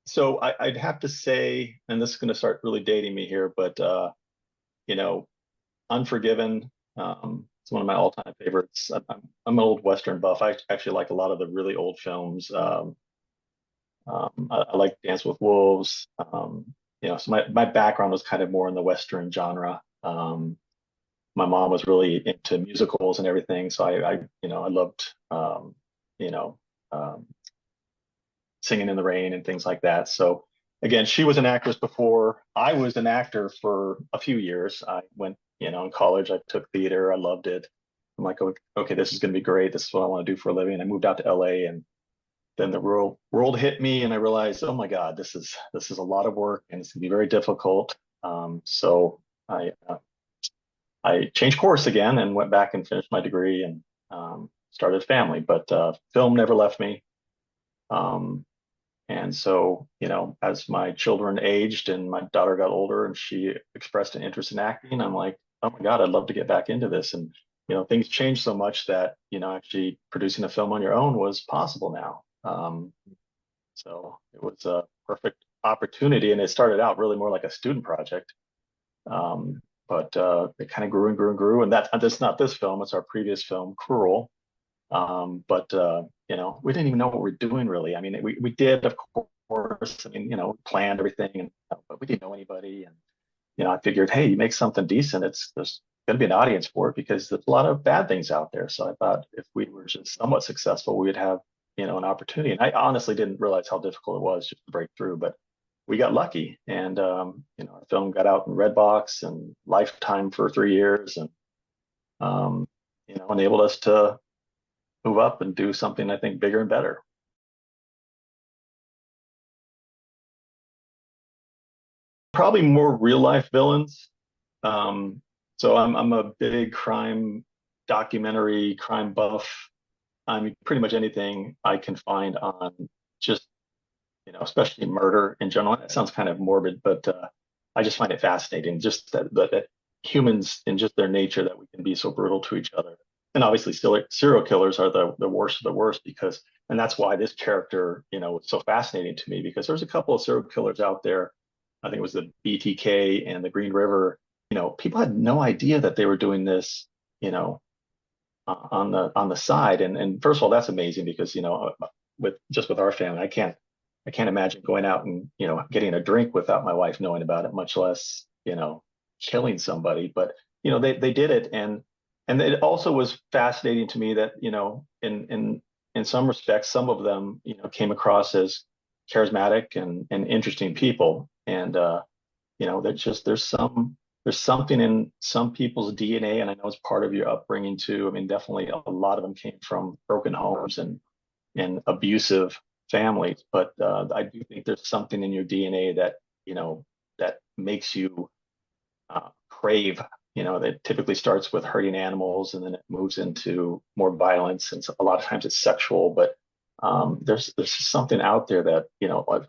So I'd have to say, and this is going to start really dating me here, but you know, Unforgiven, it's one of my all-time favorites. I'm an old Western buff. I actually like a lot of the really old films. I like Dance with Wolves. So my background was kind of more in the Western genre. My mom was really into musicals and everything, so I loved you know, um, Singing in the Rain and things like that. So again, she was an actress before I was an actor for a few years. I went, in college, I took theater. I loved it. I'm like, okay, this is going to be great. This is what I want to do for a living. And I moved out to LA, and then the world hit me, and I realized, oh my God, this is a lot of work, and it's going to be very difficult. So I changed course again and went back and finished my degree and started a family. But film never left me. Um, and so, as my children aged and my daughter got older and she expressed an interest in acting, I'm like, oh my God, I'd love to get back into this. And, things changed so much that, actually producing a film on your own was possible now. So it was a perfect opportunity. And it started out really more like a student project. But it kind of grew and grew and grew. And that's not this film, it's our previous film, Cruel. But we didn't even know what we are doing really. I mean, we did, of course. I mean, planned everything, but we didn't know anybody. And I figured, hey, you make something decent, there's going to be an audience for it because there's a lot of bad things out there. So I thought if we were just somewhat successful, we would have an opportunity. And I honestly didn't realize how difficult it was just to break through, but we got lucky, and our film got out in Redbox and Lifetime for 3 years, and enabled us to move up and do something I think bigger and better. Probably more real life villains. So I'm a big crime documentary, crime buff. I mean, pretty much anything I can find on just, especially murder in general. That sounds kind of morbid, but I just find it fascinating, just that humans in just their nature, that we can be so brutal to each other. And obviously, still serial killers are the worst of the worst, because, and that's why this character, was so fascinating to me, because there's a couple of serial killers out there. I think it was the BTK and the Green River. People had no idea that they were doing this, you know, on the side. And first of all, that's amazing because, with our family, I can't imagine going out and, getting a drink without my wife knowing about it, much less, killing somebody. But, they did it. And it also was fascinating to me that, in some respects, some of them, came across as charismatic and interesting people. And there's something in some people's DNA, and I know it's part of your upbringing too. I mean, definitely a lot of them came from broken homes and abusive families, but I do think there's something in your DNA that that makes you crave. That typically starts with hurting animals, and then it moves into more violence, and so a lot of times it's sexual. But there's something out there that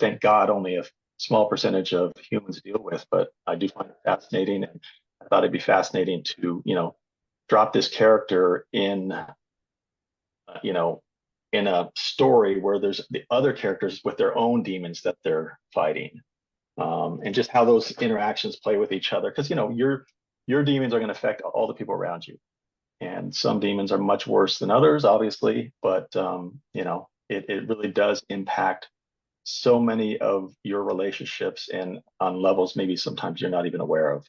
thank God only a small percentage of humans deal with. But I do find it fascinating, and I thought it'd be fascinating to drop this character in you know in a story where there's the other characters with their own demons that they're fighting, and just how those interactions play with each other. Because your demons are going to affect all the people around you, and some demons are much worse than others, obviously. But it really does impact so many of your relationships, and on levels maybe sometimes you're not even aware of.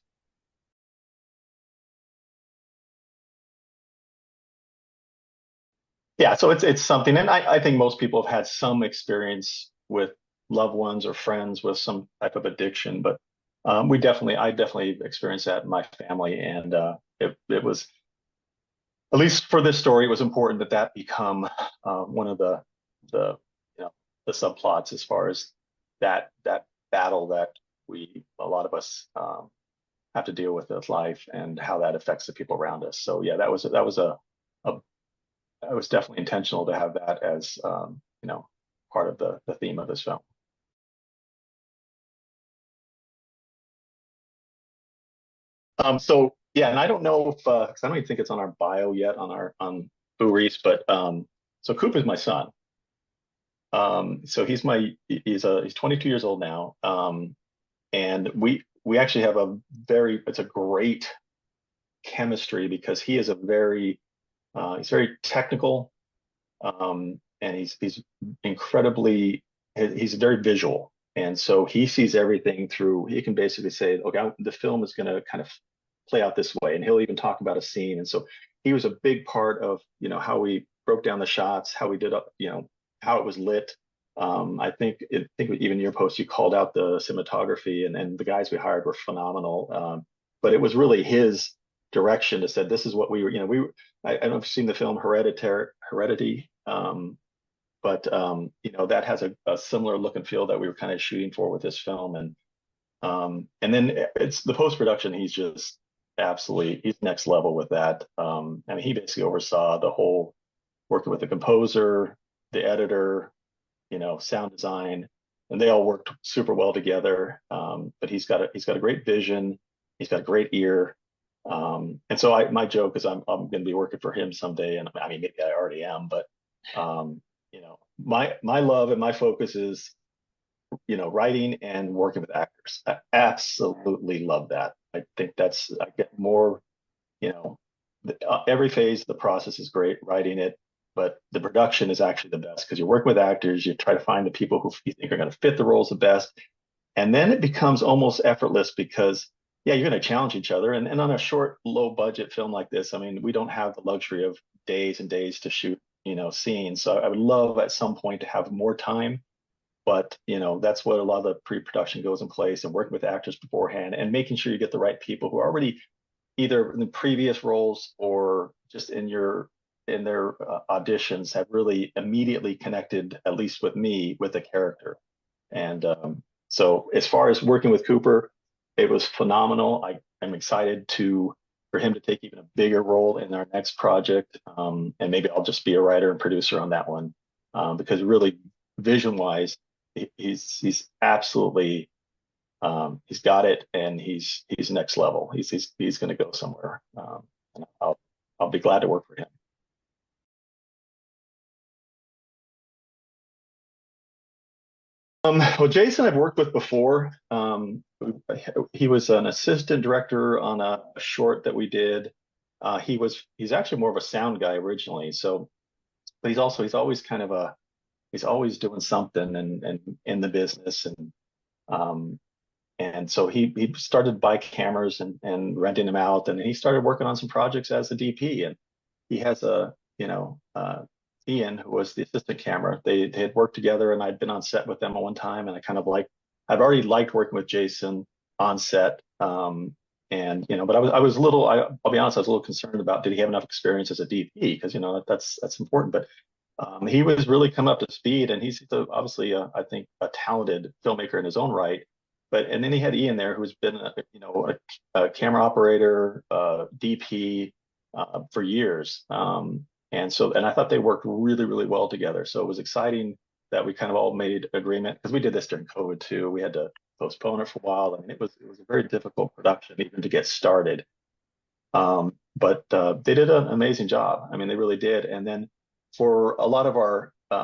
Yeah, so it's something, and I think most people have had some experience with loved ones or friends with some type of addiction. But I definitely experienced that in my family, and it was, at least for this story, it was important that that become one of the the subplots, as far as that battle that a lot of us have to deal with with life, and how that affects the people around us. So yeah, a it was definitely intentional to have that as part of the theme of this film. So yeah, and I don't know if, 'cause I don't even think it's on our bio yet on Boo Reese, but so Coop is my son. So he's 22 years old now. And we actually have it's a great chemistry because he's very technical, and he's incredibly he's very visual, and so he sees everything through. He can basically say, okay, the film is going to kind of play out this way, and he'll even talk about a scene. And so he was a big part of how we broke down the shots, how we did up, how it was lit. I think even in your post you called out the cinematography, and the guys we hired were phenomenal. But it was really his direction to said this is what we were. I don't know if you've seen the film Heredity, but that has a similar look and feel that we were kind of shooting for with this film. And then it's the post production. He's next level with that. I mean, he basically oversaw the whole working with the composer, the editor, sound design, and they all worked super well together. But he's got a great vision. He's got a great ear. And so my joke is I'm going to be working for him someday, and I mean maybe I already am, but my love and my focus is writing and working with actors. I absolutely love that. I think I get more, you know, every phase of the process is great, writing it, but the production is actually the best because you're working with actors. You try to find the people who you think are going to fit the roles the best, and then it becomes almost effortless because yeah, you're going to challenge each other. And on a short, low budget film like this, I mean, we don't have the luxury of days and days to shoot, scenes. So I would love at some point to have more time, but that's what a lot of the pre-production goes in place, and working with actors beforehand and making sure you get the right people who are already either in the previous roles or just in their auditions have really immediately connected, at least with me, with the character. And so as far as working with Cooper, it was phenomenal. I'm excited for him to take even a bigger role in our next project. And maybe I'll just be a writer and producer on that one. Because really vision wise, he's absolutely he's got it, and he's next level. He's going to go somewhere. And I'll be glad to work for him. Well, Jason, I've worked with before. He was an assistant director on a short that we did. He's actually more of a sound guy originally. So, but he's always he's always doing something and in the business. Um, and so he started to buy cameras and renting them out, and he started working on some projects as a DP. And he has Ian, who was the assistant camera. They had worked together, and I'd been on set with them at one time, and I've already liked working with Jason on set. And but I was a little, I'll be honest, I was a little concerned about did he have enough experience as a DP, because that's important. But he was really coming up to speed, and obviously I think a talented filmmaker in his own right. And then he had Ian there, who's been a camera operator, DP for years. And I thought they worked really, really well together. So it was exciting that we kind of all made agreement, because we did this during COVID too. We had to postpone it for a while. I mean, it was a very difficult production even to get started. But they did an amazing job. I mean, they really did. And then for a lot of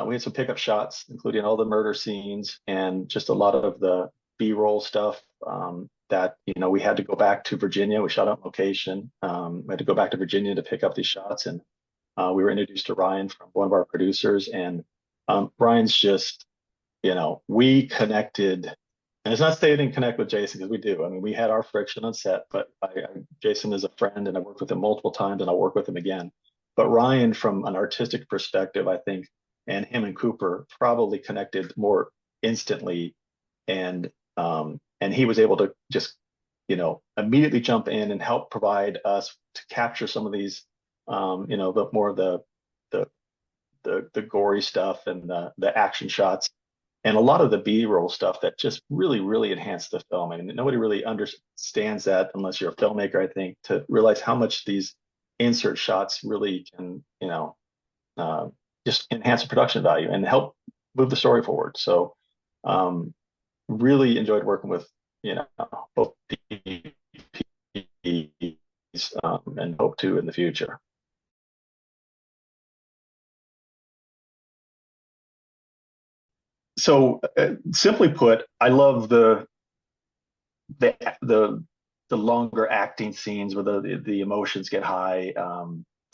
we had some pickup shots, including all the murder scenes and just a lot of the B-roll stuff, that we had to go back to Virginia. We shot on location. We had to go back to Virginia to pick up these shots, and we were introduced to Ryan from one of our producers, and Ryan's just, we connected. And it's not to say I didn't connect with Jason, because we do. I mean, we had our friction on set, but Jason is a friend, and I worked with him multiple times, and I'll work with him again. But Ryan, from an artistic perspective, I think, and him and Cooper probably connected more instantly, and he was able to just, immediately jump in and help provide us to capture some of these, the more of the gory stuff and the action shots, and a lot of the B-roll stuff that just really, really enhanced the film. I mean, nobody really understands that unless you're a filmmaker, I think, to realize how much these insert shots really can, uh, just enhance the production value and help move the story forward. So, really enjoyed working with, both DPs, and hope to in the future. So simply put, I love the the the longer acting scenes where the emotions get high.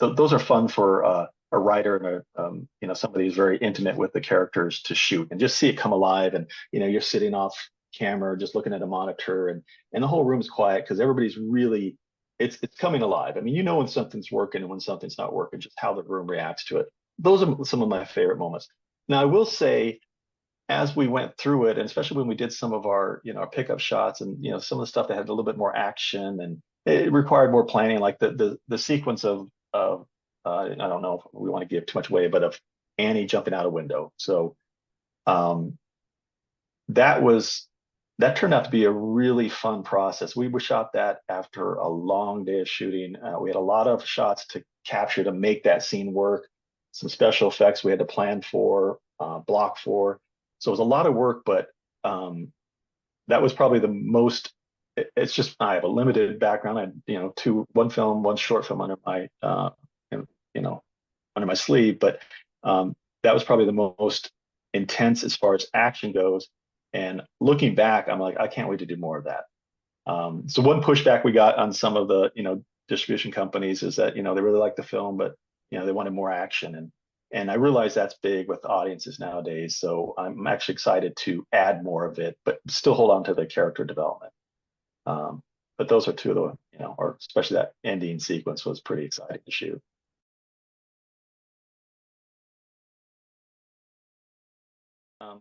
Those are fun for a writer and somebody who's very intimate with the characters to shoot and just see it come alive. And you're sitting off camera, just looking at a monitor, and the whole room's quiet because everybody's really it's coming alive. I mean, when something's working and when something's not working, just how the room reacts to it. Those are some of my favorite moments. Now, I will say as we went through it, and especially when we did some of our pickup shots and some of the stuff that had a little bit more action and it required more planning, like the sequence of I don't know if we want to give too much away, but of Annie jumping out a window. So um, that was that turned out to be a really fun process. We shot that after a long day of shooting. We had a lot of shots to capture to make that scene work. Some special effects we had to plan for, block for. So it was a lot of work, but that was probably the most. It's just I have a limited background. One film, one short film under my you know under my sleeve, but that was probably the most intense as far as action goes. And looking back, I'm like, I can't wait to do more of that. So one pushback we got on some of the distribution companies is that they really like the film, but they wanted more action, and I realize that's big with audiences nowadays. So I'm actually excited to add more of it, but still hold on to the character development. But those are two of the or especially that ending sequence was pretty exciting to shoot.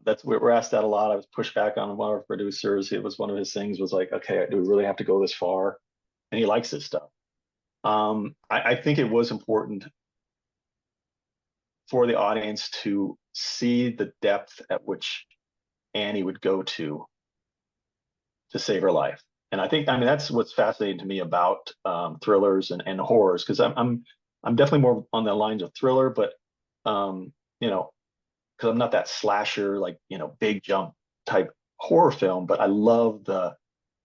That's we're asked that a lot. I was pushed back on one of our producers. It was one of his things was like, okay, do we really have to go this far? And he likes this stuff. I think it was important for the audience to see the depth at which Annie would go to save her life. And I mean, that's what's fascinating to me about thrillers and horrors, because I'm definitely more on the lines of thriller, but you know, because I'm not that slasher, like, big jump type horror film, but I love the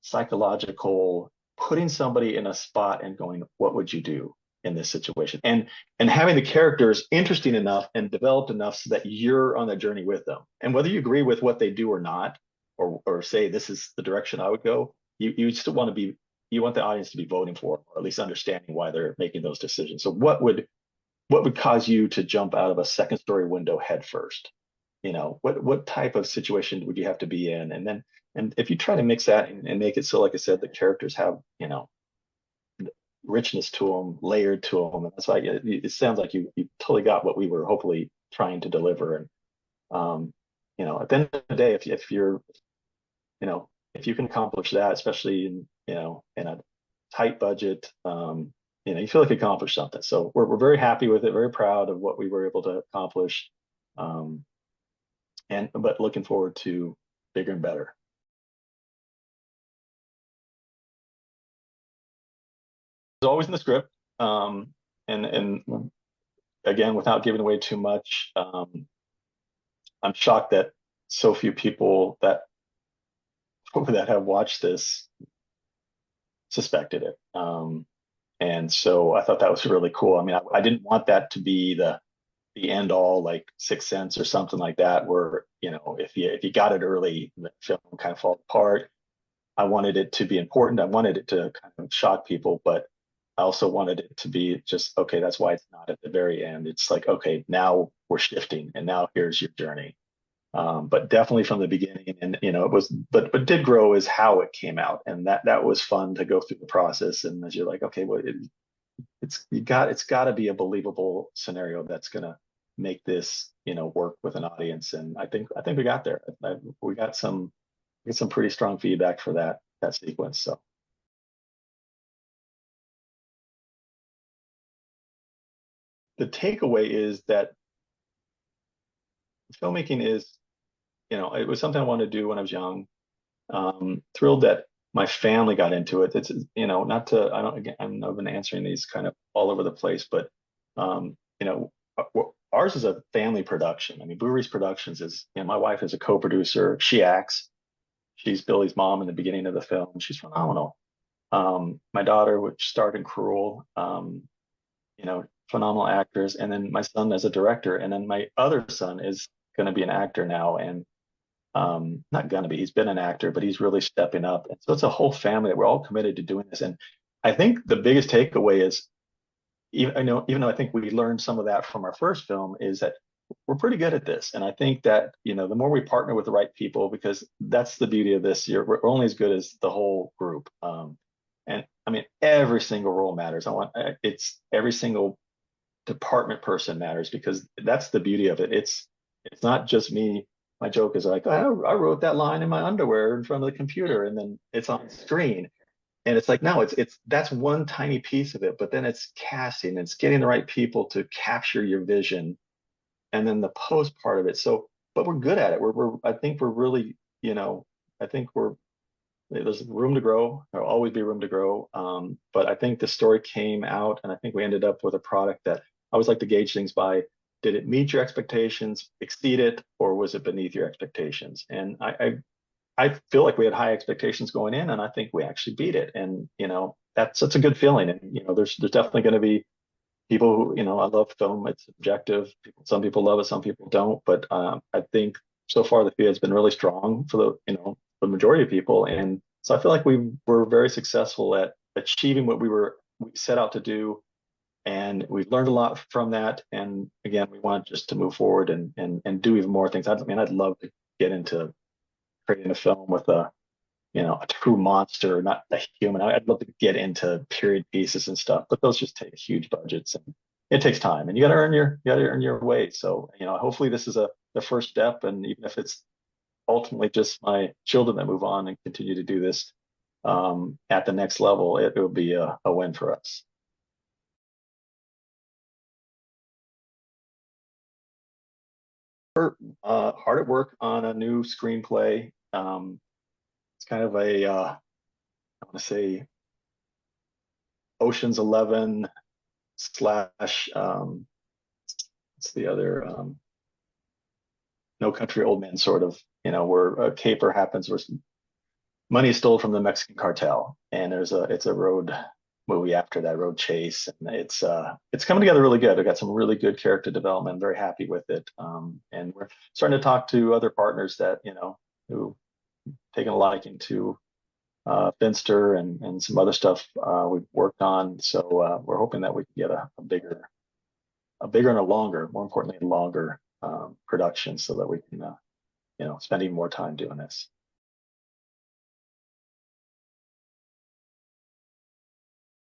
psychological putting somebody in a spot and going, what would you do in this situation? And having the characters interesting enough and developed enough so that you're on the journey with them. And whether you agree with what they do or not, or say this is the direction I would go, you still want to be you want the audience to be voting for, or at least understanding why they're making those decisions. So what would cause you to jump out of a second story window head first? What type of situation would you have to be in? And if you try to mix that and make it so, like I said, the characters have, richness to them, layered to them. And that's why it sounds like you totally got what we were hopefully trying to deliver. And, at the end of the day, if you're, if you can accomplish that, especially in a tight budget, you feel like you accomplished something. So we're very happy with it, very proud of what we were able to accomplish. Um, but looking forward to bigger and better. It's always in the script. And again, without giving away too much, I'm shocked that so few people that have watched this suspected it. And so I thought that was really cool. I mean, I didn't want that to be the end all, like Sixth Sense or something like that, where if you got it early, the film kind of falls apart. I wanted it to be important. I wanted it to kind of shock people, but I also wanted it to be just okay. That's why it's not at the very end. It's like, okay, now we're shifting, and now here's your journey. But definitely from the beginning, and it was, but did grow is how it came out, and that was fun to go through the process. And as you're like, okay, well, it's got to be a believable scenario that's gonna make this work with an audience. And I think we got there. We got some pretty strong feedback for that sequence. So the takeaway is that filmmaking is, it was something I wanted to do when I was young. Thrilled that my family got into it. It's, not to, I don't, again, I've been answering these kind of all over the place, but, um, you know, ours is a family production. I mean, Blue Reese Productions is, my wife is a co-producer. She acts. She's Billy's mom in the beginning of the film. She's phenomenal. My daughter, which starred in Cruel, phenomenal actors. And then my son as a director. And then my other son is going to be an actor now. And not gonna be, he's been an actor, but he's really stepping up. And so it's a whole family that we're all committed to doing this. And I think the biggest takeaway is, even though I think we learned some of that from our first film, is that we're pretty good at this. And I think that, the more we partner with the right people, because that's the beauty of this, we're only as good as the whole group. And I mean, every single role matters. It's every single department person matters, because that's the beauty of it. It's not just me. My joke is like, oh, I wrote that line in my underwear in front of the computer, and then it's on screen. And it's like, no, it's that's one tiny piece of it, but then it's casting, it's getting the right people to capture your vision, and then the post part of it. So, but we're good at it. I think we're really, I think there's room to grow. There'll always be room to grow. But I think the story came out, and I think we ended up with a product that I always like to gauge things by: did it meet your expectations, exceed it, or was it beneath your expectations? And I feel like we had high expectations going in, and I think we actually beat it. And that's a good feeling. And there's definitely going to be people who, I love film. It's subjective. Some people love it, some people don't. But I think so far the feed has been really strong for the majority of people. And so I feel like we were very successful at achieving what we set out to do. And we've learned a lot from that. And again, we want just to move forward and do even more things. I'd love to get into creating a film with a true monster, not a human. I'd love to get into period pieces and stuff, but those just take huge budgets, and it takes time, and you got to earn your way. So, hopefully this is the first step, and even if it's ultimately just my children that move on and continue to do this at the next level, it will be a win for us. We're hard at work on a new screenplay. It's kind of I want to say Ocean's 11 slash what's the other No Country Old Men, sort of, where a caper happens where some money is stole from the Mexican cartel, and it's a road movie after that, road chase, and it's coming together really good. I got some really good character development. I'm very happy with it, and we're starting to talk to other partners that who taken a liking to Finster and some other stuff we've worked on. So we're hoping that we can get a bigger and a longer, more importantly, a longer production, so that we can spend even more time doing this.